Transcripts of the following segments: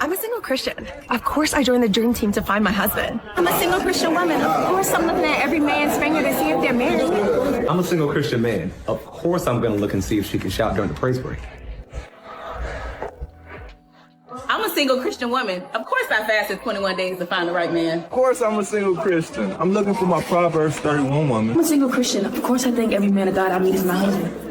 I'm a single Christian. Of course I joined the dream team to find my husband. I'm a single Christian woman. Of course I'm looking at every man's finger to see if they're married. I'm a single Christian man. Of course I'm gonna look and see if she can shout during the praise break. I'm a single Christian woman. Of course I fasted 21 days to find the right man. Of course I'm a single Christian. I'm looking for my Proverbs 31 woman. I'm a single Christian. Of course I think every man of God I meet is my husband.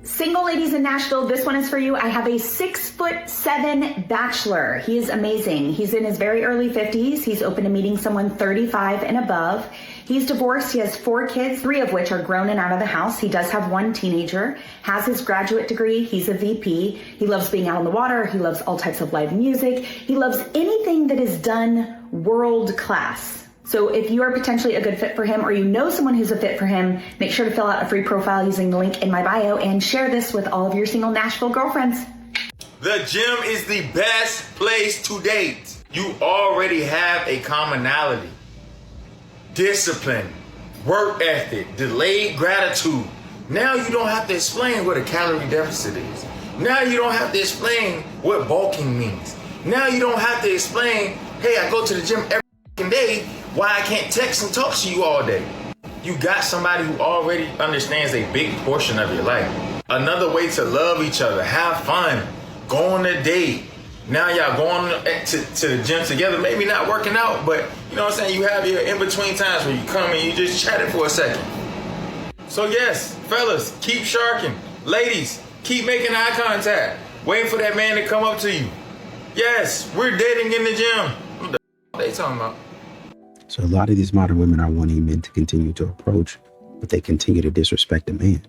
Single ladies in Nashville, this one is for you. I have a 6'7" bachelor. He is amazing. He's in his very early 50s. He's open to meeting someone 35 and above. He's divorced. He has 4 kids, 3 of which are grown and out of the house. He does have 1 teenager, has his graduate degree. He's a VP. He loves being out on the water. He loves all types of live music. He loves anything that is done world class. So if you are potentially a good fit for him, or you know someone who's a fit for him, make sure to fill out a free profile using the link in my bio and share this with all of your single Nashville girlfriends. The gym is the best place to date. You already have a commonality. Discipline, work ethic, delayed gratitude. Now you don't have to explain what a calorie deficit is. Now you don't have to explain what bulking means. Now you don't have to explain, hey, I go to the gym every day, why I can't text and talk to you all day. You got somebody who already understands a big portion of your life. Another way to love each other, have fun, go on a date. Now y'all going to the gym together, maybe not working out, but you know what I'm saying, you have your in-between times where you come and you just chat it for a second. So yes, fellas, keep sharking. Ladies, keep making eye contact. Waiting for that man to come up to you. Yes, we're dating in the gym. What the they talking about? So a lot of these modern women are wanting men to continue to approach, but they continue to disrespect a man.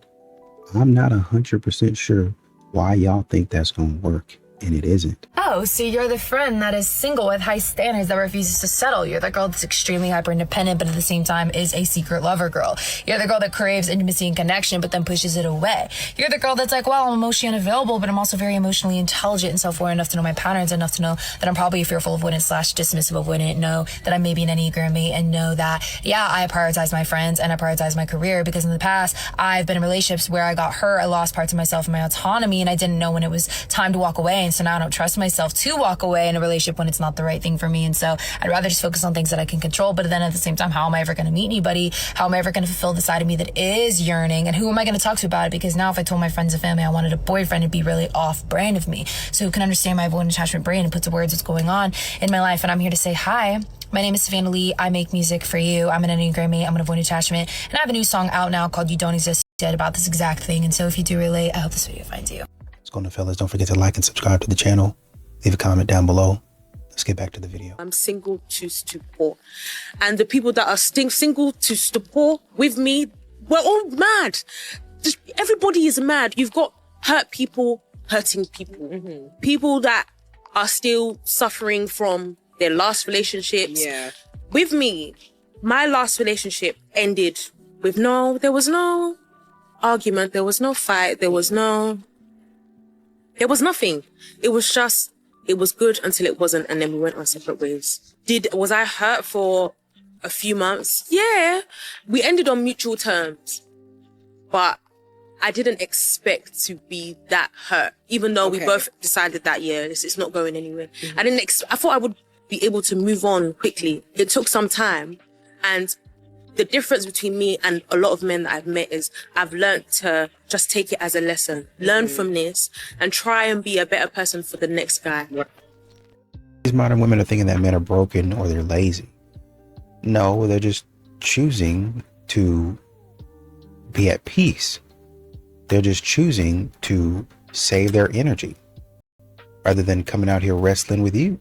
I'm not 100% sure why y'all think that's going to work, and it isn't. Oh, so you're the friend that is single with high standards that refuses to settle. You're the girl that's extremely hyper-independent, but at the same time is a secret lover girl. You're the girl that craves intimacy and connection, but then pushes it away. You're the girl that's like, well, I'm emotionally unavailable, but I'm also very emotionally intelligent and self-aware enough to know my patterns, enough to know that I'm probably a fearful avoidant / dismissive avoidant, know that I'm maybe an Enneagram mate, and know that, yeah, I prioritize my friends and I prioritize my career, because in the past, I've been in relationships where I got hurt, I lost parts of myself and my autonomy, and I didn't know when it was time to walk away, and so now I don't trust myself to walk away in a relationship when it's not the right thing for me. And so I'd rather just focus on things that I can control. But then at the same time, how am I ever going to meet anybody? How am I ever going to fulfill the side of me that is yearning? And who am I going to talk to about it? Because now if I told my friends and family I wanted a boyfriend, it'd be really off brand of me. So who can understand my avoidant attachment brain and put to words what's going on in my life? And I'm here to say, hi, my name is Savannah Lee. I make music for you. I'm an Enneagram mate. I'm an avoidant attachment. And I have a new song out now called You Don't Exist Yet about this exact thing. And so if you do relate, I hope this video finds you. What's going on, fellas? Don't forget to like and subscribe to the channel. Leave a comment down below. Let's get back to the video. I'm single to support. And the people that are single to support with me, we're all mad. Just, everybody is mad. You've got hurt people hurting people. Mm-hmm. People that are still suffering from their last relationships. Yeah. With me, my last relationship ended with there was no argument. There was no fight. There was nothing. It was just, it was good until it wasn't, and then we went our separate ways. Was I hurt for a few months? Yeah. We ended on mutual terms, but I didn't expect to be that hurt, even though we both decided that, yeah, it's not going anywhere. Mm-hmm. I thought I would be able to move on quickly. It took some time, and the difference between me and a lot of men that I've met is I've learned to just take it as a lesson, learn from this, and try and be a better person for the next guy. These modern women are thinking that men are broken or they're lazy. No, they're just choosing to be at peace. They're just choosing to save their energy rather than coming out here wrestling with you.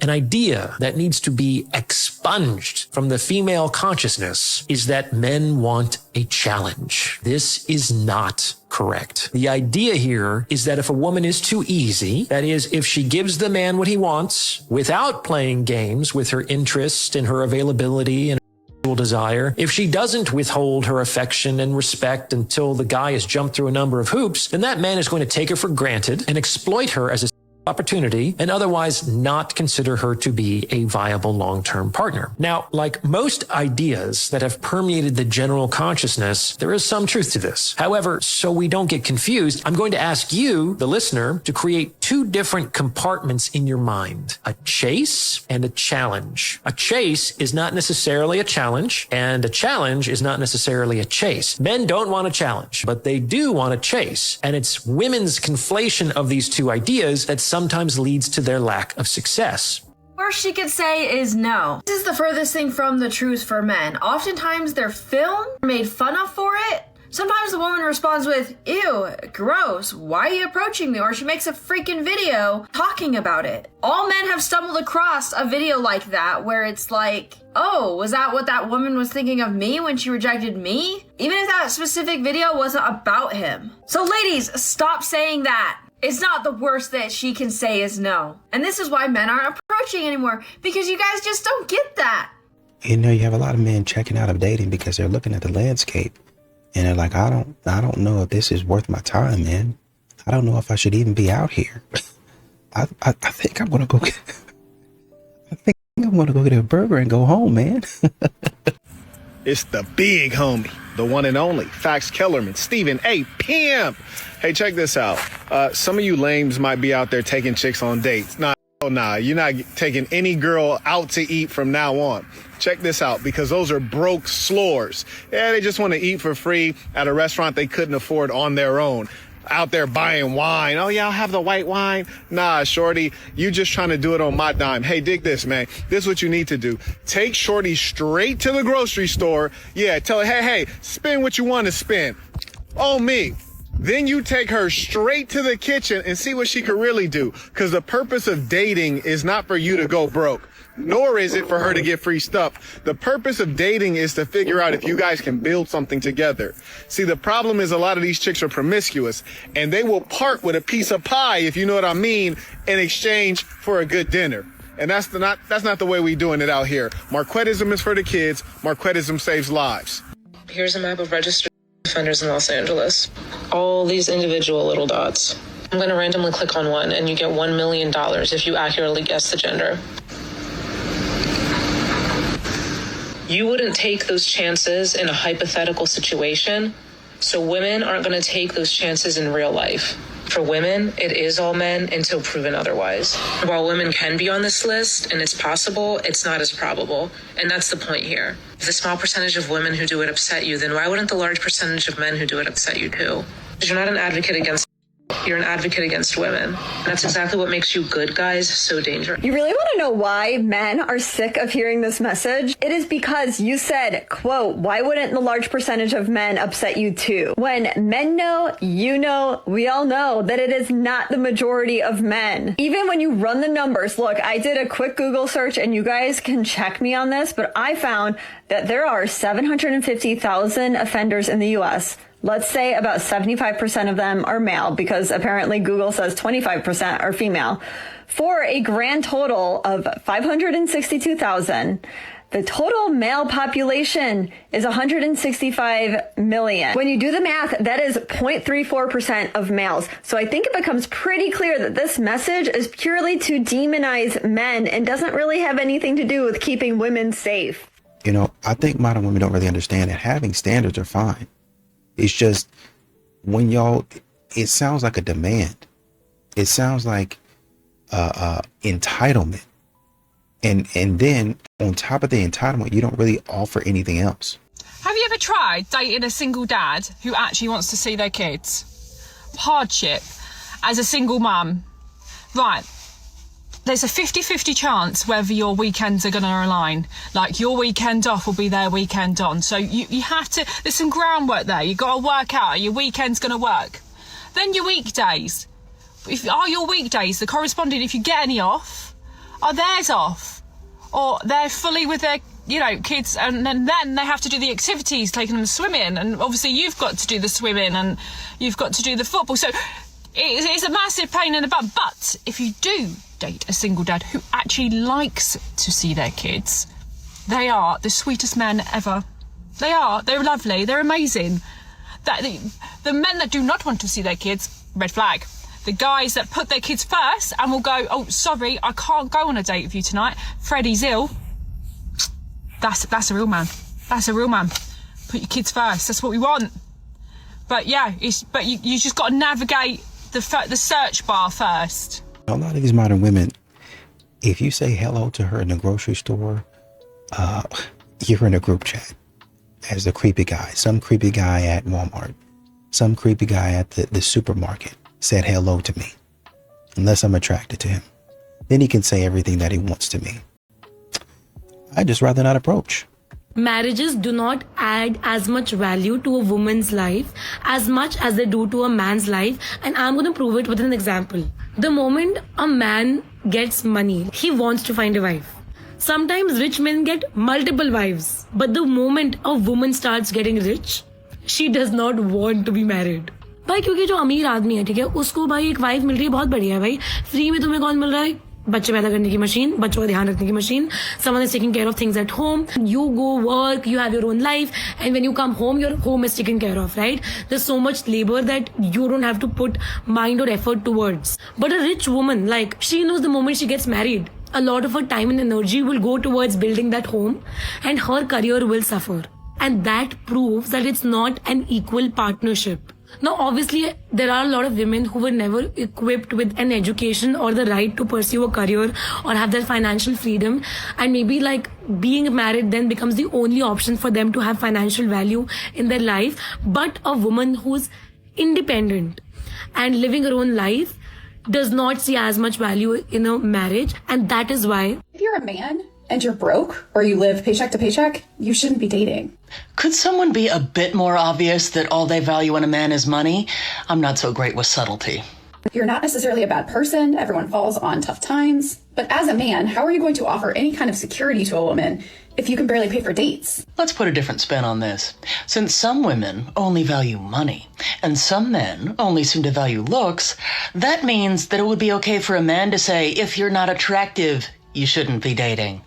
An idea that needs to be expunged from the female consciousness is that men want a challenge. This is not correct. The idea here is that if a woman is too easy, that is, if she gives the man what he wants without playing games with her interest and her availability and her desire, if she doesn't withhold her affection and respect until the guy has jumped through a number of hoops, then that man is going to take her for granted and exploit her as a opportunity and otherwise not consider her to be a viable long-term partner. Now, like most ideas that have permeated the general consciousness, there is some truth to this. However, so we don't get confused, I'm going to ask you, the listener, to create two different compartments in your mind: a chase and a challenge. A chase is not necessarily a challenge, and a challenge is not necessarily a chase. Men don't want a challenge, but they do want a chase. And it's women's conflation of these two ideas that sometimes leads to their lack of success. Worst she could say is no. This is the furthest thing from the truth for men. Oftentimes they're filmed, made fun of for it. Sometimes the woman responds with, ew, gross, why are you approaching me? Or she makes a freaking video talking about it. All men have stumbled across a video like that where it's like, oh, was that what that woman was thinking of me when she rejected me? Even if that specific video wasn't about him. So ladies, stop saying that. It's not the worst that she can say is no. And this is why men aren't approaching anymore, because you guys just don't get that. You know, you have a lot of men checking out of dating because they're looking at the landscape and they're like, I don't know if this is worth my time, man. I don't know if I should even be out here. I think I'm gonna go get a burger and go home, man. It's the big homie, the one and only Fax Kellerman, Stephen A. Pimp. Hey, check this out. Some of you lames might be out there taking chicks on dates. Nah, you're not taking any girl out to eat from now on. Check this out, because those are broke slores. Yeah, they just want to eat for free at a restaurant they couldn't afford on their own. Out there buying wine. Oh yeah, I'll have the white wine. Nah, shorty, you just trying to do it on my dime. Hey, dig this, man. This is what you need to do. Take shorty straight to the grocery store. Yeah, tell her, hey, spend what you want to spend. On me. Then you take her straight to the kitchen and see what she could really do. Because the purpose of dating is not for you to go broke, nor is it for her to get free stuff. The purpose of dating is to figure out if you guys can build something together. See, the problem is a lot of these chicks are promiscuous, and they will part with a piece of pie, if you know what I mean, in exchange for a good dinner. And that's not the way we doing it out here. Marquettism is for the kids. Marquettism saves lives. Here's a map of registered offenders in Los Angeles. All these individual little dots. I'm going to randomly click on one, and you get $1 million if you accurately guess the gender. You wouldn't take those chances in a hypothetical situation, so women aren't going to take those chances in real life. For women, it is all men until proven otherwise. While women can be on this list, and it's possible, it's not as probable. And that's the point here. If the small percentage of women who do it upset you, then why wouldn't the large percentage of men who do it upset you too? Because you're not an advocate against, you're an advocate against women. And that's exactly what makes you good guys so dangerous. You really want to know why men are sick of hearing this message? It is because you said, quote, why wouldn't the large percentage of men upset you too? When men know, you know, we all know that it is not the majority of men. Even when you run the numbers, look, I did a quick Google search and you guys can check me on this, but I found that there are 750,000 offenders in the U.S. Let's say about 75% of them are male, because apparently Google says 25% are female. For a grand total of 562,000, the total male population is 165 million. When you do the math, that is 0.34% of males. So I think it becomes pretty clear that this message is purely to demonize men and doesn't really have anything to do with keeping women safe. You know, I think modern women don't really understand that having standards are fine. It's just when it sounds like a demand. It sounds like entitlement. And then on top of the entitlement, you don't really offer anything else. Have you ever tried dating a single dad who actually wants to see their kids? Hardship as a single mum. Right. There's a 50-50 chance whether your weekends are going to align. Like, your weekend off will be their weekend on. So you have to, there's some groundwork there. You've got to work out, are your weekends going to work? Then your weekdays. Are your weekdays the corresponding, if you get any off, are theirs off? Or they're fully with their, kids, and then they have to do the activities, taking them swimming. And obviously you've got to do the swimming and you've got to do the football. So it's a massive pain in the butt. But if you do date a single dad who actually likes to see their kids, they are the sweetest men ever. They are. They're lovely. They're amazing. The men that do not want to see their kids, red flag. The guys that put their kids first and will go, oh, sorry, I can't go on a date with you tonight. Freddie's ill. That's a real man. That's a real man. Put your kids first. That's what we want. But yeah, you just got to navigate the search bar first. A lot of these modern women, if you say hello to her in the grocery store, you're in a group chat as the creepy guy. Some creepy guy at Walmart, some creepy guy at the supermarket said hello to me, unless I'm attracted to him. Then he can say everything that he wants to me. I'd just rather not approach. Marriages do not add as much value to a woman's life as much as they do to a man's life, and I'm going to prove it with an example. The moment a man gets money, he wants to find a wife. Sometimes rich men get multiple wives, but the moment a woman starts getting rich, she does not want to be married. भाई क्योंकि जो अमीर आदमी है, ठीक है, उसको भाई एक वाइफ मिल रही है, बहुत बढ़िया है भाई. फ्री में तुम्हें कौन मिल रहा है? बच्चे पैदा करने की मशीन, बच्चों का ध्यान रखने की machine. Someone is taking care of things at home. You go work, you have your own life, and when you come home, your home is taken care of, right? There's so much labor that you don't have to put mind or effort towards. But a rich woman, like, she knows the moment she gets married, a lot of her time and energy will go towards building that home, and her career will suffer. And that proves that it's not an equal partnership. Now, obviously, there are a lot of women who were never equipped with an education or the right to pursue a career or have their financial freedom. And maybe like being married then becomes the only option for them to have financial value in their life. But a woman who's independent and living her own life does not see as much value in a marriage. And that is why, if you're a man and you're broke or you live paycheck to paycheck, you shouldn't be dating. Could someone be a bit more obvious that all they value in a man is money? I'm not so great with subtlety. You're not necessarily a bad person. Everyone falls on tough times. But as a man, how are you going to offer any kind of security to a woman if you can barely pay for dates? Let's put a different spin on this. Since some women only value money and some men only seem to value looks, that means that it would be okay for a man to say, if you're not attractive, you shouldn't be dating.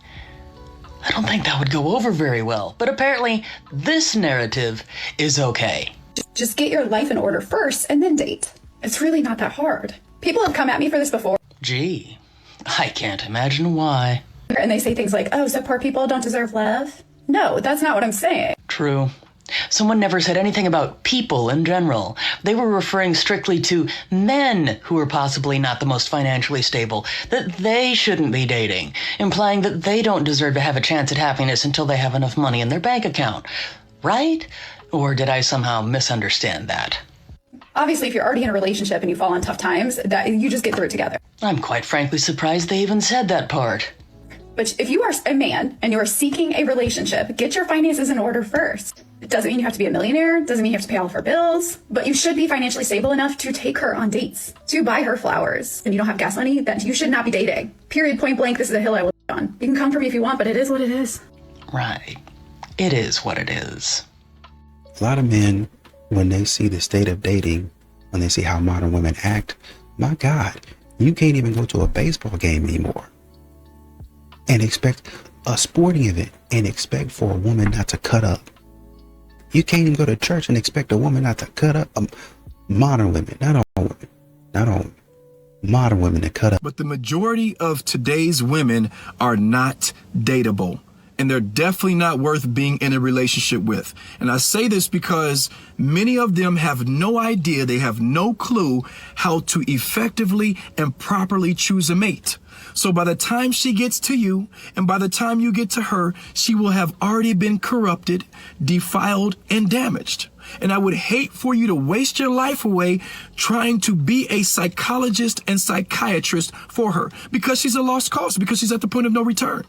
I don't think that would go over very well, but apparently this narrative is okay. Just get your life in order first and then date. It's really not that hard. People have come at me for this before. Gee, I can't imagine why. And they say things like, oh, so poor people don't deserve love? No, that's not what I'm saying. True. Someone never said anything about people in general. They were referring strictly to men who are possibly not the most financially stable, that they shouldn't be dating, implying that they don't deserve to have a chance at happiness until they have enough money in their bank account. Right? Or did I somehow misunderstand that? Obviously, if you're already in a relationship and you fall on tough times, that you just get through it together. I'm quite frankly surprised they even said that part. But if you are a man and you are seeking a relationship, get your finances in order first. It doesn't mean you have to be a millionaire, doesn't mean you have to pay all of her bills, but you should be financially stable enough to take her on dates, to buy her flowers. And you don't have gas money, then you should not be dating. Period, point blank, this is a hill I will die on. You can come for me if you want, but it is what it is. Right. It is what it is. A lot of men, when they see the state of dating, when they see how modern women act, my God, you can't even go to a baseball game anymore and expect a sporting event and expect for a woman not to cut up. You can't even go to church and expect a woman not to cut up. Modern women, not all women, not all women. Modern women that cut up. But the majority of today's women are not dateable. And they're definitely not worth being in a relationship with. And I say this because many of them have no idea, they have no clue how to effectively and properly choose a mate. So by the time she gets to you and by the time you get to her, she will have already been corrupted, defiled, and damaged. And I would hate for you to waste your life away trying to be a psychologist and psychiatrist for her because she's a lost cause, because she's at the point of no return.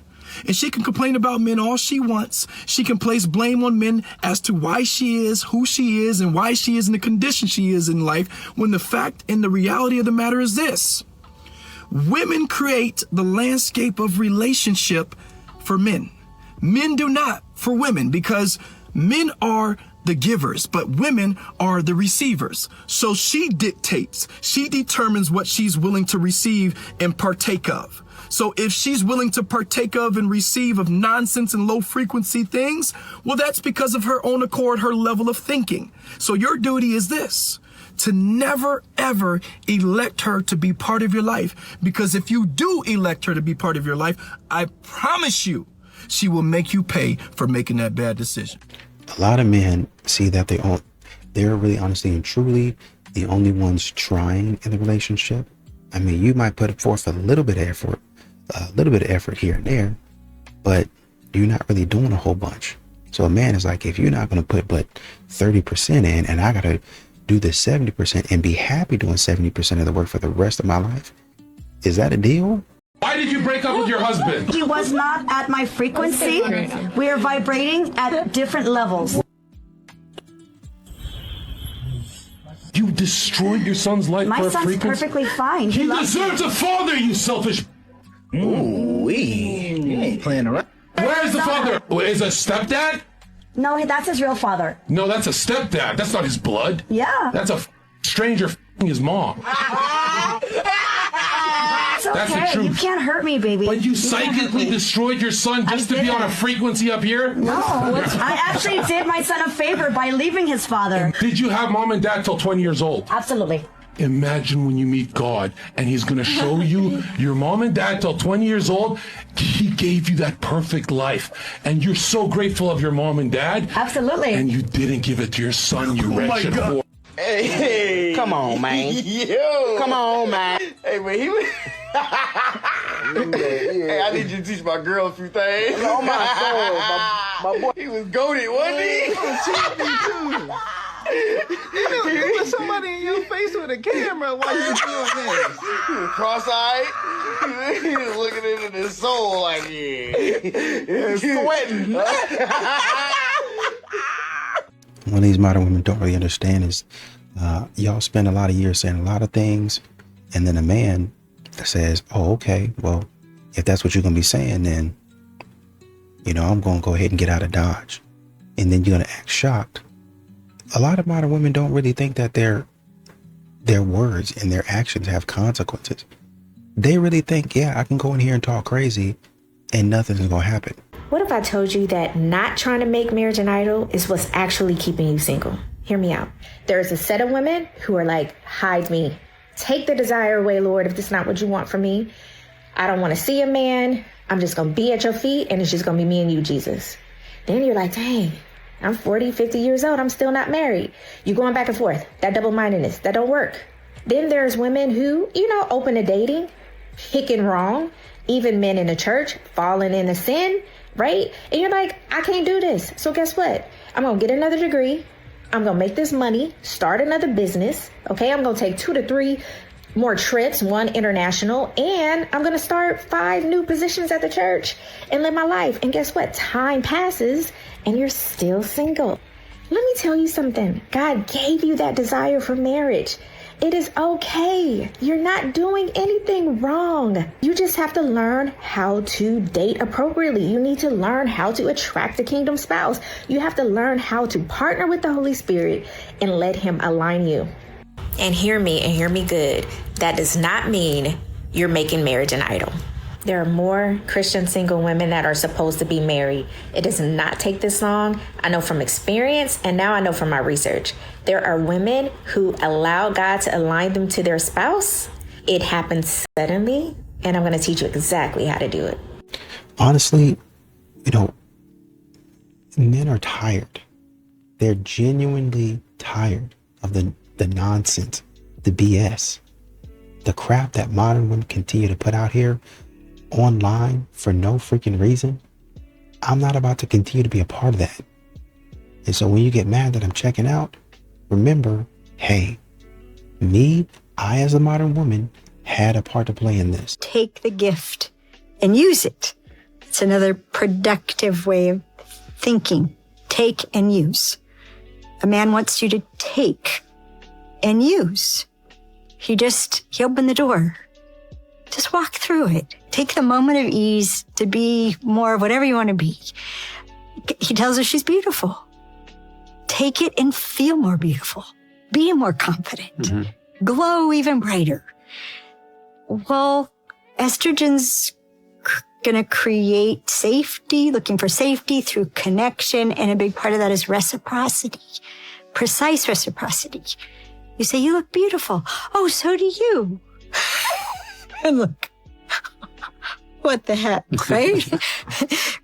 And she can complain about men all she wants. She can place blame on men as to why she is who she is and why she is in the condition she is in life, when the fact and the reality of the matter is this. Women create the landscape of relationship for men. Men do not for women, because men are the givers, but women are the receivers. So she dictates, she determines what she's willing to receive and partake of. So if she's willing to partake of and receive of nonsense and low frequency things, well, that's because of her own accord, her level of thinking. So your duty is this: to never, ever elect her to be part of your life. Because if you do elect her to be part of your life, I promise you, she will make you pay for making that bad decision. A lot of men see that they're really honestly and truly the only ones trying in the relationship. I mean, you might put forth a little bit of effort here and there, but you're not really doing a whole bunch. So a man is like, if you're not going to put but 30% in, and I got to do the 70% and be happy doing 70% of the work for the rest of my life, is that a deal? Why did you break up with your husband? He was not at my frequency. We are vibrating at different levels. You destroyed your son's life My for a son's frequency? perfectly fine. He loves deserves me. a father, you selfish. Ooh, you ain't playing around. Where's the father? Is a stepdad? No, that's his real father. No, that's a stepdad. That's not his blood. Yeah. That's a stranger his mom. It's okay. That's the truth. You can't hurt me, baby. But you can't hurt psychically me. destroyed your son just to be on a frequency up here? No, I actually did my son a favor by leaving his father. Did you have mom and dad till 20 years old? Absolutely. Imagine when you meet God and he's going to show you your mom and dad till 20 years old. He gave you that perfect life. And you're so grateful of your mom and dad. Absolutely. And you didn't give it to your son, you wretched whore. Hey, come on, man. Yo. Come on, man. Hey, man, he was... Hey, I need you to teach my girl a few things. Oh, my soul. My boy. He was goated, wasn't he? You put somebody in your face with a camera while you doing this. He was cross-eyed. He was looking into his soul like, yeah. Sweating. What these modern women don't really understand is y'all spend a lot of years saying a lot of things, and then a man says, oh, okay, well, if that's what you're going to be saying, then, I'm going to go ahead and get out of Dodge. And then you're going to act shocked. A lot of modern women don't really think that their words and their actions have consequences. They really think, yeah, I can go in here and talk crazy and nothing's going to happen. What if I told you that not trying to make marriage an idol is what's actually keeping you single? Hear me out. There's a set of women who are like, hide me. Take the desire away, Lord, if this is not what you want from me. I don't want to see a man. I'm just going to be at your feet, and it's just going to be me and you, Jesus. Then you're like, dang, I'm 40, 50 years old. I'm still not married. You're going back and forth. That double-mindedness, that don't work. Then there's women who, open to dating, picking wrong, even men in the church falling into sin, right? And you're like, I can't do this. So guess what? I'm going to get another degree. I'm going to make this money, start another business. Okay. I'm going to take 2 to 3 more trips, 1 international, and I'm going to start 5 new positions at the church and live my life. And guess what? Time passes and you're still single. Let me tell you something. God gave you that desire for marriage. It is okay. You're not doing anything wrong. You just have to learn how to date appropriately. You need to learn how to attract a kingdom spouse. You have to learn how to partner with the Holy Spirit and let him align you. And hear me good. That does not mean you're making marriage an idol. There are more Christian single women that are supposed to be married. It does not take this long. I know from experience, and now I know from my research. There are women who allow God to align them to their spouse. It happens suddenly, and I'm going to teach you exactly how to do it. Honestly, men are tired. They're genuinely tired of the nonsense, the BS, the crap that modern women continue to put out here online for no freaking reason. I'm not about to continue to be a part of that. And so when you get mad that I'm checking out, remember, hey, I as a modern woman had a part to play in this. Take the gift and use it. It's another productive way of thinking. Take and use. A man wants you to take and use. He opened the door. Just walk through it. Take the moment of ease to be more of whatever you want to be. He tells her she's beautiful. Take it and feel more beautiful. Be more confident. Mm-hmm. Glow even brighter. Well, estrogen's going to create safety, looking for safety through connection. And a big part of that is reciprocity, precise reciprocity. You say, you look beautiful. Oh, so do you. And look, what the heck, right?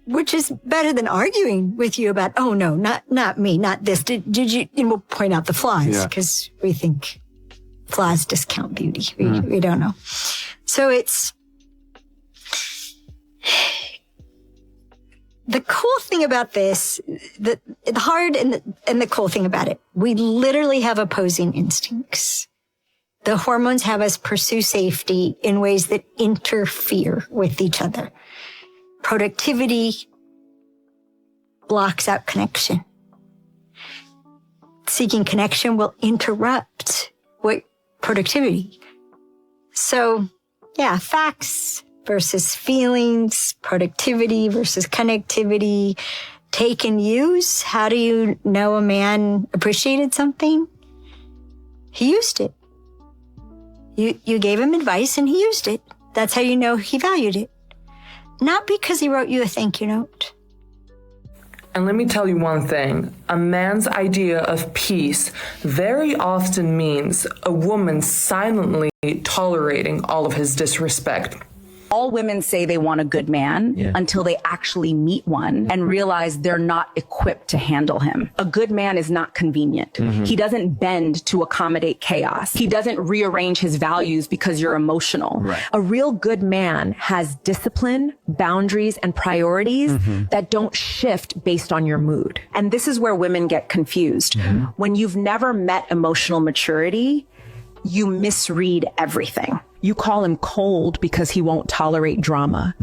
Which is better than arguing with you about, oh no, not me, not this. Did you, and we'll point out the flaws because we think flaws discount beauty. We don't know. So it's, the cool thing about this, the hard and the cool thing about it, we literally have opposing instincts. The hormones have us pursue safety in ways that interfere with each other. Productivity blocks out connection. Seeking connection will interrupt productivity. So, yeah, facts versus feelings, productivity versus connectivity, take and use. How do you know a man appreciated something? He used it. You gave him advice and he used it. That's how you know he valued it. Not because he wrote you a thank you note. And let me tell you one thing. A man's idea of peace very often means a woman silently tolerating all of his disrespect. All women say they want a good man until they actually meet one and realize they're not equipped to handle him. A good man is not convenient. He doesn't bend to accommodate chaos. He doesn't rearrange his values because you're emotional. A real good man has discipline, boundaries, and priorities that don't shift based on your mood. And this is where women get confused. When you've never met emotional maturity, you misread everything. You call him cold because he won't tolerate drama.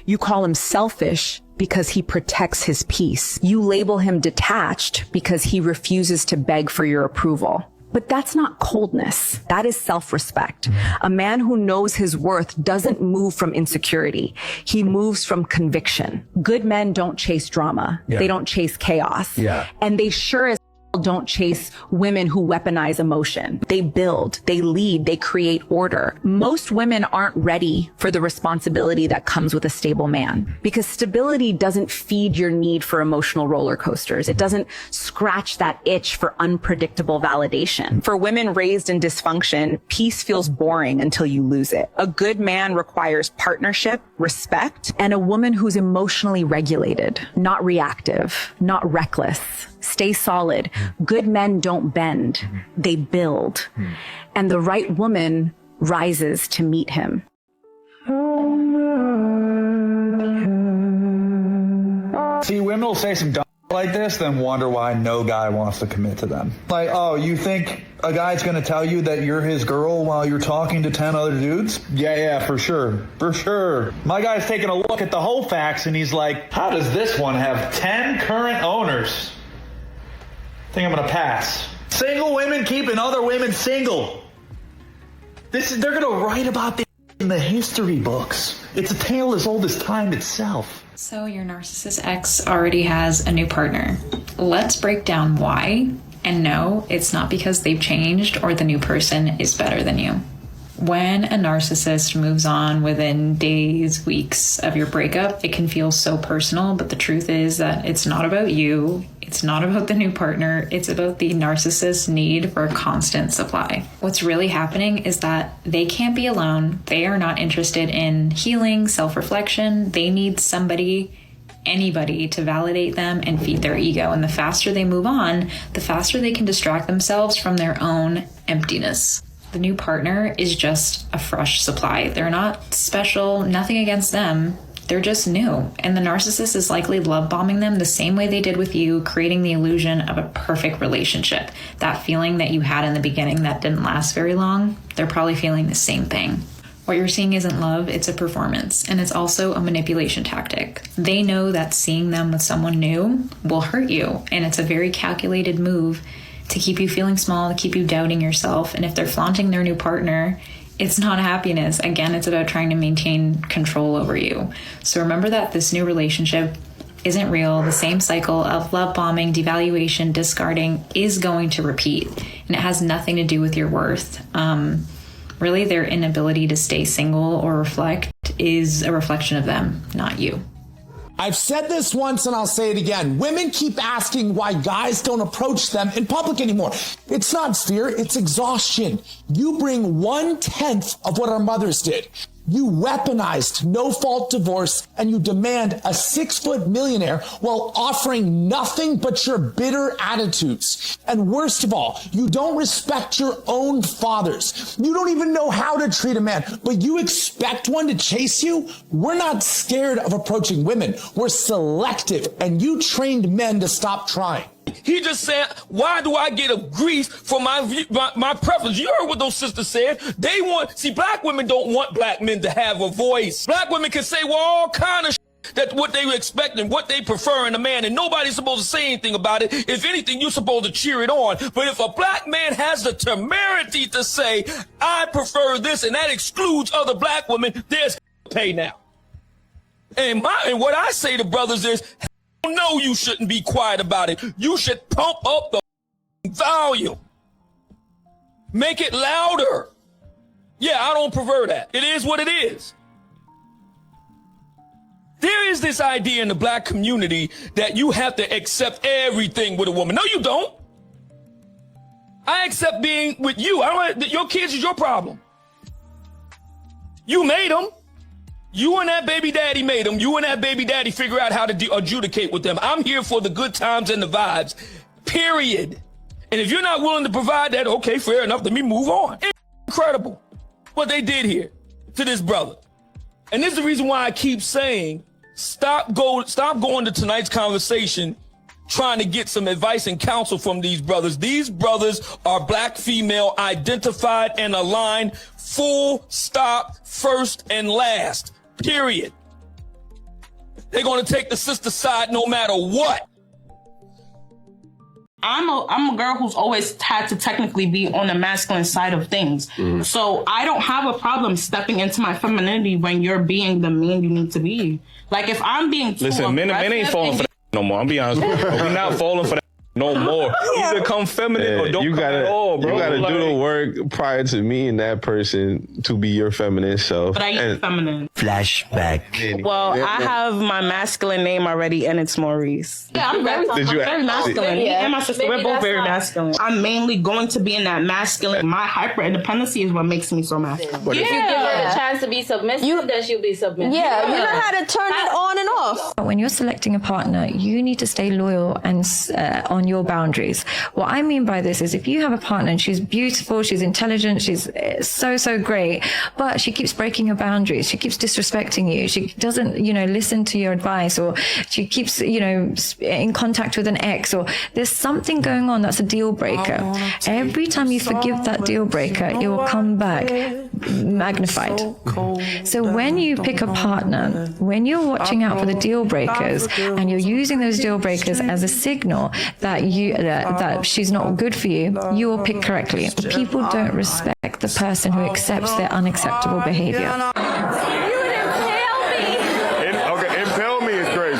You call him selfish because he protects his peace. You label him detached because he refuses to beg for your approval. But that's not coldness. That is self-respect. A man who knows his worth doesn't move from insecurity. He moves from conviction. Good men don't chase drama. They don't chase chaos. And they sure as don't chase women who weaponize emotion. They build, they lead, they create order. Most women aren't ready for the responsibility that comes with a stable man because stability doesn't feed your need for emotional roller coasters. It doesn't scratch that itch for unpredictable validation. For women raised in dysfunction, peace feels boring until you lose it. A good man requires partnership, respect, and a woman who's emotionally regulated, not reactive, not reckless. Stay solid. Good men don't bend. They build. And the right woman rises to meet him. See, women will say some dumb like this, then wonder why no guy wants to commit to them. Like, oh, you think a guy's going to tell you that you're his girl while you're talking to 10 other dudes? Yeah, for sure. For sure. My guy's taking a look at the whole facts and he's like, how does this one have 10 current owners? I think I'm going to pass. Single women keeping other women single. They're going to write about this in the history books. It's a tale as old as time itself. So your narcissist ex already has a new partner. Let's break down why. And no, it's not because they've changed or the new person is better than you. When a narcissist moves on within days, weeks of your breakup, it can feel so personal, but the truth is that it's not about you. It's not about the new partner. It's about the narcissist's need for a constant supply. What's really happening is that they can't be alone. They are not interested in healing, self-reflection. They need somebody, anybody, to validate them and feed their ego. And the faster they move on, the faster they can distract themselves from their own emptiness. The new partner is just a fresh supply. They're not special, nothing against them. They're just new. And the narcissist is likely love bombing them the same way they did with you, creating the illusion of a perfect relationship. That feeling that you had in the beginning that didn't last very long, they're probably feeling the same thing. What you're seeing isn't love, it's a performance. And it's also a manipulation tactic. They know that seeing them with someone new will hurt you. And it's a very calculated move to keep you feeling small, to keep you doubting yourself. And if they're flaunting their new partner, it's not happiness. Again, it's about trying to maintain control over you. So remember that this new relationship isn't real. The same cycle of love bombing, devaluation, discarding is going to repeat. And it has nothing to do with your worth. Really, their inability to stay single or reflect is a reflection of them, not you. I've said this once and I'll say it again. Women keep asking why guys don't approach them in public anymore. It's not fear, it's exhaustion. You bring 1/10 of what our mothers did. You weaponized no-fault divorce and you demand a 6-foot millionaire while offering nothing but your bitter attitudes. And worst of all, you don't respect your own fathers. You don't even know how to treat a man, but you expect one to chase you? We're not scared of approaching women. We're selective, and you trained men to stop trying. He just said, why do I get a grief for my preference? You heard what those sisters said. They want, see, black women don't want black men to have a voice. Black women can say, well, all kind of that's what they expect and what they prefer in a man, and nobody's supposed to say anything about it. If anything, you're supposed to cheer it on. But if a black man has the temerity to say, I prefer this, and that excludes other black women, there's pay now. And what I say to brothers is, no, you shouldn't be quiet about it. You should pump up the volume. Make it louder. Yeah, I don't prefer that. It is what it is. There is this idea in the black community that you have to accept everything with a woman. No, you don't. I accept being with you. Your kids is your problem. You made them. You and that baby daddy made them. You and that baby daddy figure out how to adjudicate with them. I'm here for the good times and the vibes, period. And if you're not willing to provide that, okay, fair enough, let me move on. It's incredible what they did here to this brother. And this is the reason why I keep saying, stop going to tonight's conversation trying to get some advice and counsel from these brothers. These brothers are black female identified and aligned, full stop, first and last. Period. They're going to take the sister side no matter what. I'm a girl who's always had to technically be on the masculine side of things. So I don't have a problem stepping into my femininity when you're being the man you need to be. Like if I'm being too Listen, men ain't falling for that no more. I'm being honest with you. We're not falling for that no more. Either come feminine or don't come at all, bro. You gotta do the work prior to meeting that person to be your feminine self. But I am feminine. Flashback. Well, I have my masculine name already, and it's Maurice. Yeah, I'm very masculine. Me and my sister, we're both very masculine. I'm mainly going to be in that masculine. My hyper independency is what makes me so masculine. If you give her the chance to be submissive, then she'll be submissive. Yeah, you know how to turn it on and off. When you're selecting a partner, you need to stay loyal and on your boundaries. What I mean by this is if you have a partner and she's beautiful, she's intelligent, she's so great, but she keeps breaking your boundaries, she keeps disrespecting you, she doesn't, listen to your advice, or she keeps, in contact with an ex, or there's something going on that's a deal breaker. Every time you forgive that deal breaker, it will come back magnified. So when you pick a partner, when you're watching out for the deal breakers and you're using those deal breakers as a signal that that she's not good for you, you will pick correctly. People don't respect the person who accepts their unacceptable behavior. Okay, impel me is crazy.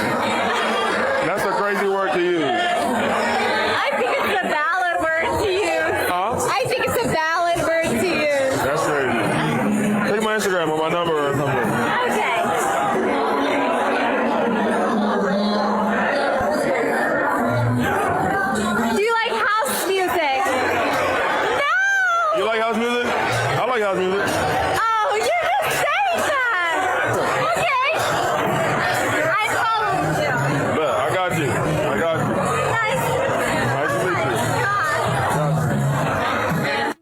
That's a crazy word to use. I think it's a valid word to use. I think it's a valid word to use. That's crazy. Take my Instagram or my number or something.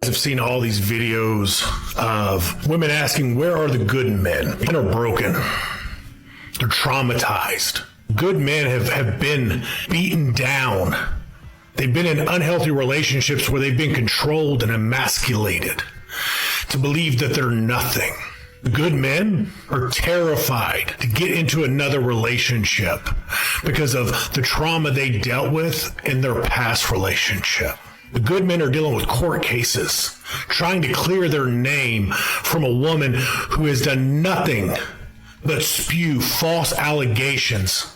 I've seen all these videos of women asking, where are the good men? Men are broken. They're traumatized. Good men have been beaten down. They've been in unhealthy relationships where they've been controlled and emasculated to believe that they're nothing. Good men are terrified to get into another relationship because of the trauma they dealt with in their past relationship. The good men are dealing with court cases, trying to clear their name from a woman who has done nothing but spew false allegations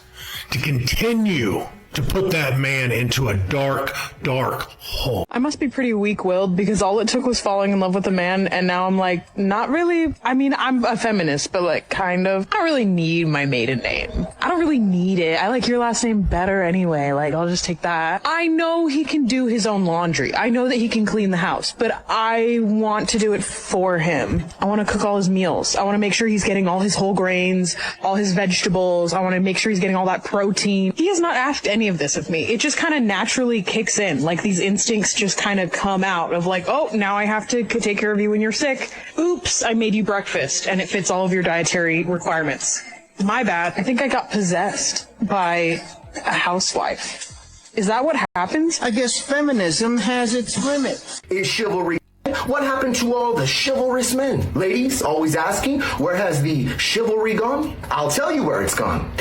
to continue to put that man into a dark, dark hole. I must be pretty weak-willed because all it took was falling in love with a man, and now I'm like, not really. I mean, I'm a feminist, but like kind of. I don't really need my maiden name. I don't really need it. I like your last name better anyway. Like, I'll just take that. I know he can do his own laundry. I know that he can clean the house, but I want to do it for him. I want to cook all his meals. I want to make sure he's getting all his whole grains, all his vegetables. I want to make sure he's getting all that protein. He has not asked any of this of me. It just kind of naturally kicks in. Like these instincts just kind of come out of like, oh, now I have to take care of you when you're sick. Oops, I made you breakfast and it fits all of your dietary requirements. My bad. I think I got possessed by a housewife. Is that what happens? I guess feminism has its limits. Is chivalry? What happened to all the chivalrous men? Ladies, always asking, where has the chivalry gone? I'll tell you where it's gone.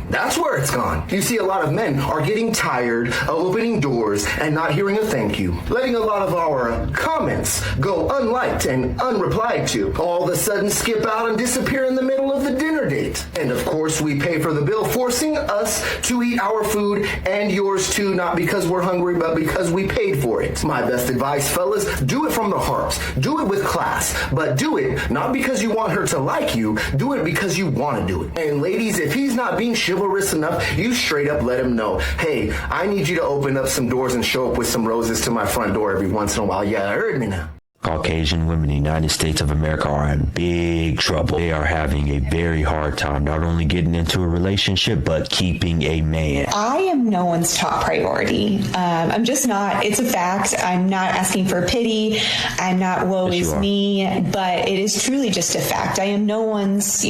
That's where it's gone. You see, a lot of men are getting tired of opening doors and not hearing a thank you. Letting a lot of our comments go unliked and unreplied to. All of a sudden skip out and disappear in the middle of the dinner date. And of course, we pay for the bill, forcing us to eat our food and yours too, not because we're hungry, but because we paid for it. My best advice, fellas, do it from the heart. Do it with class, but do it not because you want her to like you. Do it because you want to do it. And ladies, if he's not being chivalrous enough, you straight up let him know, hey, I need you to open up some doors and show up with some roses to my front door every once in a while. Yeah, heard me now. Caucasian women in the United States of America are in big trouble. They are having a very hard time not only getting into a relationship, but keeping a man. I am no one's top priority. I'm just not. It's a fact. I'm not asking for pity. I'm not woe is me, but it is truly just a fact. I am no one's,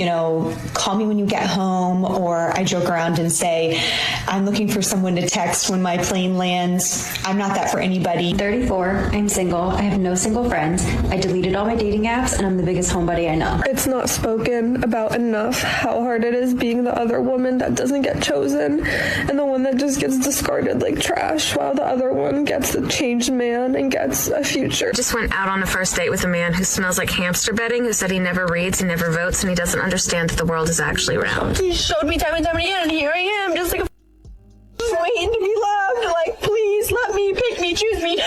call me when you get home, or I joke around and say, I'm looking for someone to text when my plane lands. I'm not that for anybody. 34. I'm single. I have no single friends. I deleted all my dating apps, and I'm the biggest homebody I know. It's not spoken about enough how hard it is being the other woman that doesn't get chosen and the one that just gets discarded like trash, while the other one gets the changed man and gets a future. Just went out on a first date with a man who smells like hamster bedding, who said he never reads, he never votes, and he doesn't understand that the world is actually round. He showed me time and time again, and here I am, just like a waiting to be loved. Like, please let me, pick me, choose me.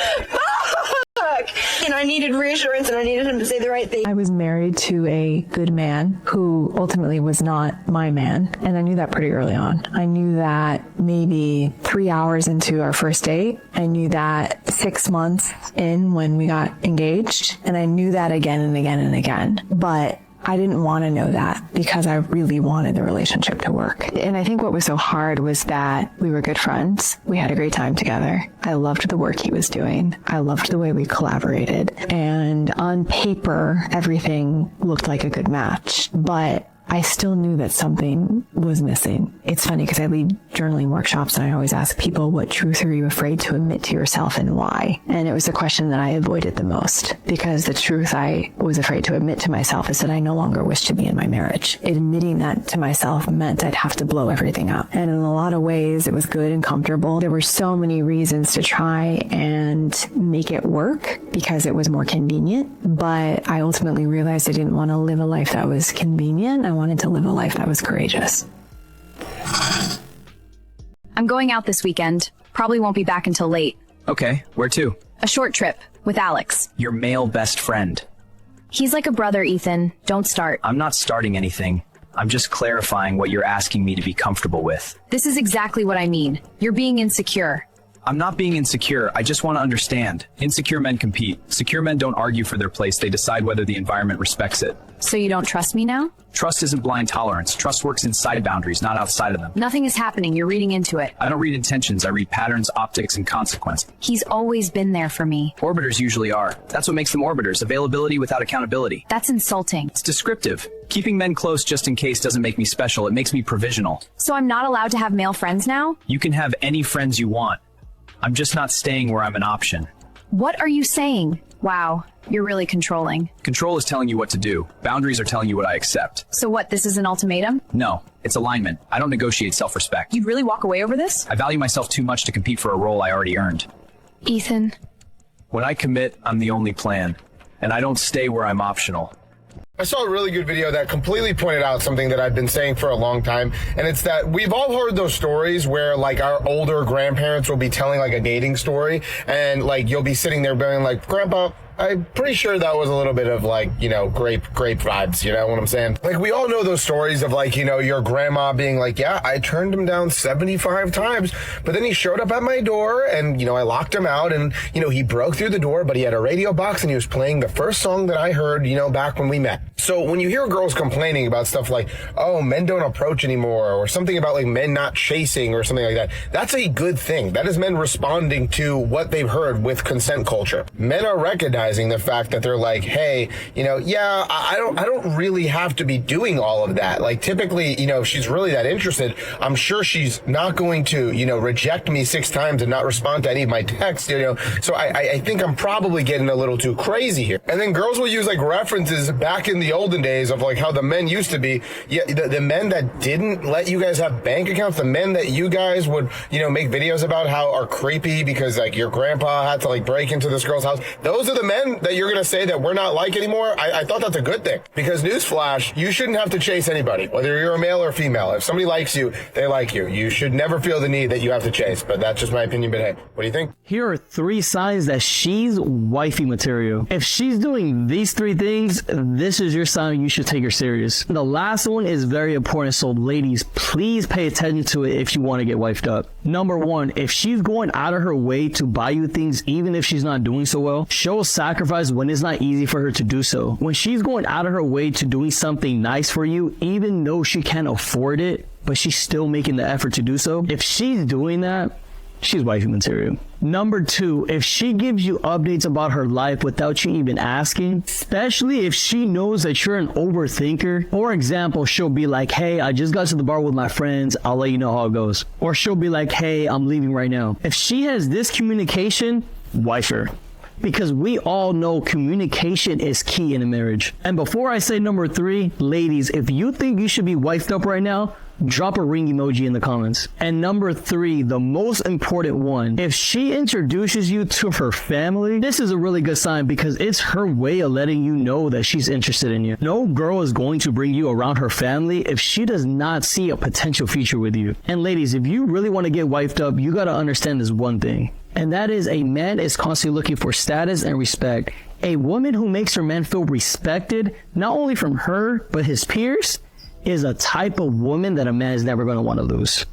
And I needed reassurance, and I needed him to say the right thing. I was married to a good man who ultimately was not my man, and I knew that pretty early on. I knew that maybe 3 hours into our first date. I knew that 6 months in when we got engaged, and I knew that again and again and again. But I didn't want to know that because I really wanted the relationship to work. And I think what was so hard was that we were good friends. We had a great time together. I loved the work he was doing. I loved the way we collaborated. And on paper, everything looked like a good match. But I still knew that something was missing. It's funny because I lead journaling workshops and I always ask people, what truth are you afraid to admit to yourself and why? And it was the question that I avoided the most, because the truth I was afraid to admit to myself is that I no longer wish to be in my marriage. Admitting that to myself meant I'd have to blow everything up. And in a lot of ways, it was good and comfortable. There were so many reasons to try and make it work because it was more convenient. But I ultimately realized I didn't want to live a life that was convenient. I wanted to live a life that was courageous. I'm going out this weekend. Probably won't be back until late. Okay, where to? A short trip with Alex. Your male best friend. He's like a brother, Ethan. Don't start. I'm not starting anything. I'm just clarifying what you're asking me to be comfortable with. This is exactly what I mean. You're being insecure. I'm not being insecure. I just want to understand. Insecure men compete. Secure men don't argue for their place. They decide whether the environment respects it. So you don't trust me now? Trust isn't blind tolerance. Trust works inside boundaries, not outside of them. Nothing is happening. You're reading into it. I don't read intentions. I read patterns, optics, and consequences. He's always been there for me. Orbiters usually are. That's what makes them orbiters. Availability without accountability. That's insulting. It's descriptive. Keeping men close just in case doesn't make me special. It makes me provisional. So I'm not allowed to have male friends now? You can have any friends you want. I'm just not staying where I'm an option. What are you saying? Wow, you're really controlling. Control is telling you what to do. Boundaries are telling you what I accept. So what, this is an ultimatum? No, it's alignment. I don't negotiate self-respect. You'd really walk away over this? I value myself too much to compete for a role I already earned. Ethan. When I commit, I'm the only plan. And I don't stay where I'm optional. I saw a really good video that completely pointed out something that I've been saying for a long time, and it's that we've all heard those stories where, like, our older grandparents will be telling, like, a dating story, and, like, you'll be sitting there being like, Grandpa, I'm pretty sure that was a little bit of, like, you know, grape vibes, you know what I'm saying? Like, we all know those stories of, like, you know, your grandma being like, yeah, I turned him down 75 times, but then he showed up at my door and, you know, I locked him out and, you know, he broke through the door, but he had a radio box and he was playing the first song that I heard, you know, back when we met. So when you hear girls complaining about stuff like, oh, men don't approach anymore, or something about, like, men not chasing or something like that, that's a good thing. That is men responding to what they've heard with consent culture. Men are recognizing the fact that they're like, hey, you know, yeah, I don't really have to be doing all of that. Like, typically, you know, if she's really that interested, I'm sure she's not going to, you know, reject me 6 times and not respond to any of my texts, you know. So I think I'm probably getting a little too crazy here. And then girls will use, like, references back in the olden days of, like, how the men used to be. Yeah, the men that didn't let you guys have bank accounts, the men that you guys would, you know, make videos about how are creepy because, like, your grandpa had to, like, break into this girl's house. Those are the men that you're going to say that we're not like anymore. I thought that's a good thing, because newsflash, you shouldn't have to chase anybody, whether you're a male or female. If somebody likes you, they like you. You should never feel the need that you have to chase, but that's just my opinion. But hey, what do you think? Here are 3 signs that she's wifey material. If she's doing these 3 things, this is your sign you should take her serious. The last one is very important, so ladies, please pay attention to it if you want to get wifed up. Number 1, if she's going out of her way to buy you things, even if she's not doing so well, show sacrifice when it's not easy for her to do so. When she's going out of her way to doing something nice for you, even though she can't afford it, but she's still making the effort to do so, if she's doing that, she's wifey material. Number 2, if she gives you updates about her life without you even asking, especially if she knows that you're an overthinker. For example, she'll be like, hey, I just got to the bar with my friends, I'll let you know how it goes. Or she'll be like, hey, I'm leaving right now. If she has this communication, wife her. Because we all know communication is key in a marriage. And before I say number 3, ladies, if you think you should be wifed up right now, drop a ring emoji in the comments. And number 3, the most important one, if she introduces you to her family, this is a really good sign, because it's her way of letting you know that she's interested in you. No girl is going to bring you around her family if she does not see a potential future with you. And ladies, if you really want to get wifed up, you got to understand this one thing. And that is, a man is constantly looking for status and respect. A woman who makes her man feel respected, not only from her, but his peers, is a type of woman that a man is never going to want to lose.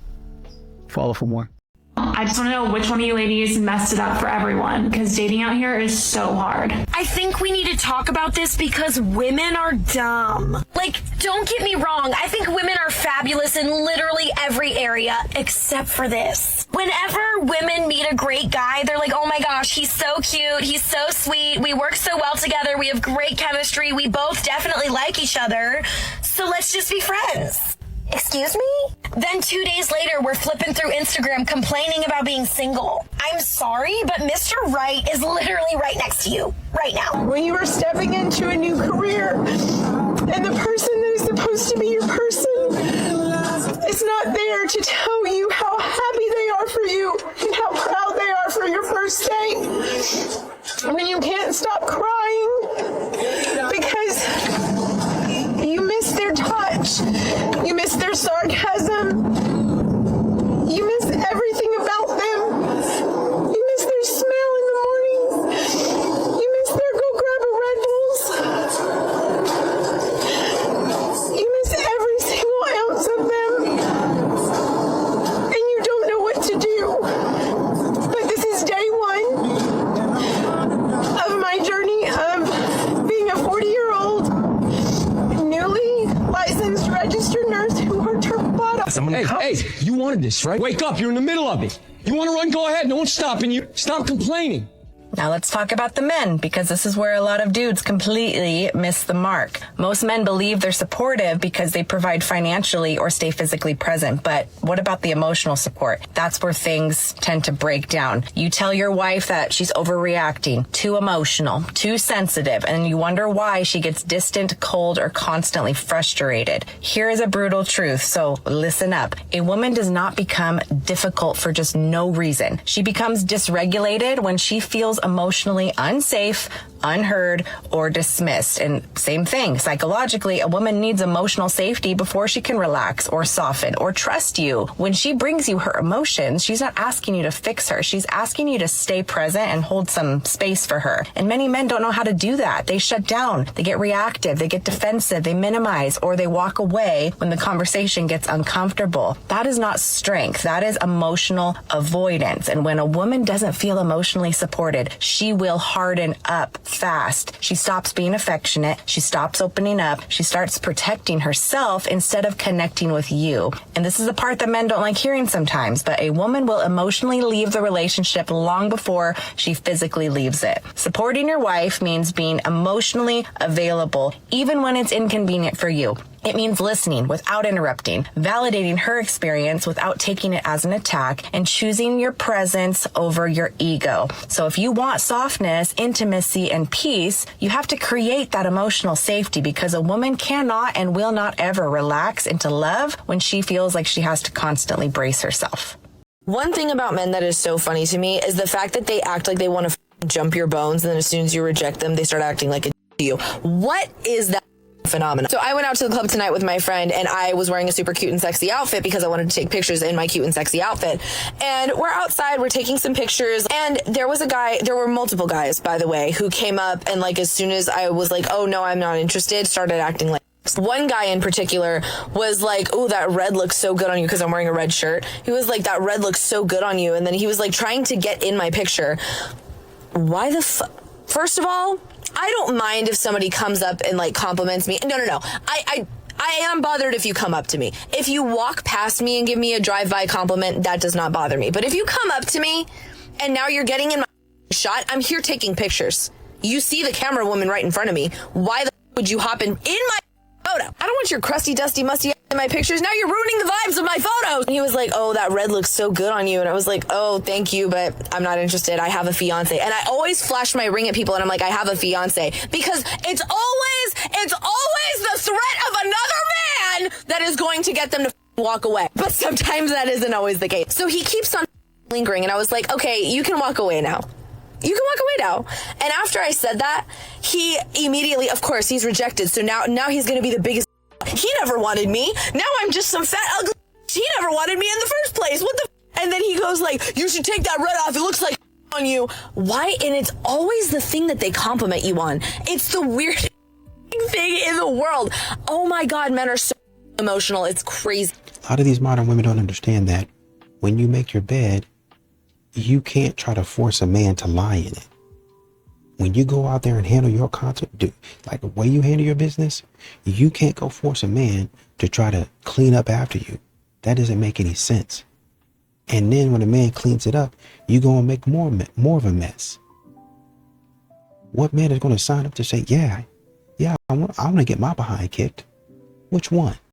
Follow for more. I just want to know which one of you ladies messed it up for everyone, because dating out here is so hard. I think we need to talk about this because women are dumb. Like, don't get me wrong. I think women are fabulous in literally every area except for this. Whenever women meet a great guy, they're like, oh my gosh, he's so cute. He's so sweet. We work so well together. We have great chemistry. We both definitely like each other. So let's just be friends. Excuse me? Then 2 days later, we're flipping through Instagram complaining about being single. I'm sorry, but Mr. Right is literally right next to you right now. When you are stepping into a new career and the person that is supposed to be your person is not there to tell you how happy they are for you and how proud they are for your first date. When you can't stop crying because you miss their touch, you miss their sarcasm, you miss everything about them, you miss their smell in the mornings, you miss their go grab a Red Bulls, you miss every single ounce of them, and you don't know what to do. But this is day 1 of my journey of being a 40-year-old newly licensed registered nurse who worked her butt off. Hey, you wanted this, right? Wake up, you're in the middle of it. You want to run, go ahead. No one's stopping you. Stop complaining. Now let's talk about the men, because this is where a lot of dudes completely miss the mark. Most men believe they're supportive because they provide financially or stay physically present. But what about the emotional support? That's where things tend to break down. You tell your wife that she's overreacting, too emotional, too sensitive, and you wonder why she gets distant, cold, or constantly frustrated. Here is a brutal truth, so listen up. A woman does not become difficult for just no reason. She becomes dysregulated when she feels emotionally unsafe, unheard, or dismissed. And same thing, psychologically, a woman needs emotional safety before she can relax or soften or trust you. When she brings you her emotions, she's not asking you to fix her. She's asking you to stay present and hold some space for her. And many men don't know how to do that. They shut down, they get reactive, they get defensive, they minimize, or they walk away when the conversation gets uncomfortable. That is not strength. That is emotional avoidance. And when a woman doesn't feel emotionally supported, she will harden up fast. She stops being affectionate. She stops opening up. She starts protecting herself instead of connecting with you. And this is the part that men don't like hearing sometimes, but a woman will emotionally leave the relationship long before she physically leaves it. Supporting your wife means being emotionally available, even when it's inconvenient for you. It means listening without interrupting, validating her experience without taking it as an attack, and choosing your presence over your ego. So if you want softness, intimacy, and peace, you have to create that emotional safety, because a woman cannot and will not ever relax into love when she feels like she has to constantly brace herself. One thing about men that is so funny to me is the fact that they act like they want to jump your bones, and then as soon as you reject them, they start acting like a to you. What is that phenomenon? So I went out to the club tonight with my friend, and I was wearing a super cute and sexy outfit because I wanted to take pictures in my cute and sexy outfit. And we're outside, we're taking some pictures, and there were multiple guys, by the way, who came up, and like as soon as I was like, oh no, I'm not interested, started acting like one guy in particular was like, oh, that red looks so good on you, because I'm wearing a red shirt. He was like, that red looks so good on you. And then he was like trying to get in my picture. Why the First of all, I don't mind if somebody comes up and like compliments me. No. I am bothered if you come up to me. If you walk past me and give me a drive-by compliment, that does not bother me. But if you come up to me and now you're getting in my shot, I'm here taking pictures. You see the camera woman right in front of me. Why the would you hop in my photo? I don't want your crusty, dusty, musty in my pictures. Now you're ruining the vibes of my photos. And he was like, oh, that red looks so good on you. And I was like, oh, thank you, but I'm not interested. I have a fiance. And I always flash my ring at people, and I'm like, I have a fiance, because it's always the threat of another man that is going to get them to walk away. But sometimes that isn't always the case. So he keeps on lingering, and I was like, okay, you can walk away now. You can walk away now. And after I said that, he immediately, of course, he's rejected. So now he's going to be the biggest. He never wanted me. Now I'm just some fat, ugly. He never wanted me in the first place. What the? And then he goes like, you should take that red off. It looks like on you. Why? And it's always the thing that they compliment you on. It's the weirdest thing in the world. Oh my God, men are so emotional. It's crazy. A lot of these modern women don't understand that when you make your bed, you can't try to force a man to lie in it. When you go out there and handle your content, like the way you handle your business, you can't go force a man to try to clean up after you. That doesn't make any sense. And then when a man cleans it up, you go and make more of a mess. What man is going to sign up to say, yeah, I want to get my behind kicked? Which one?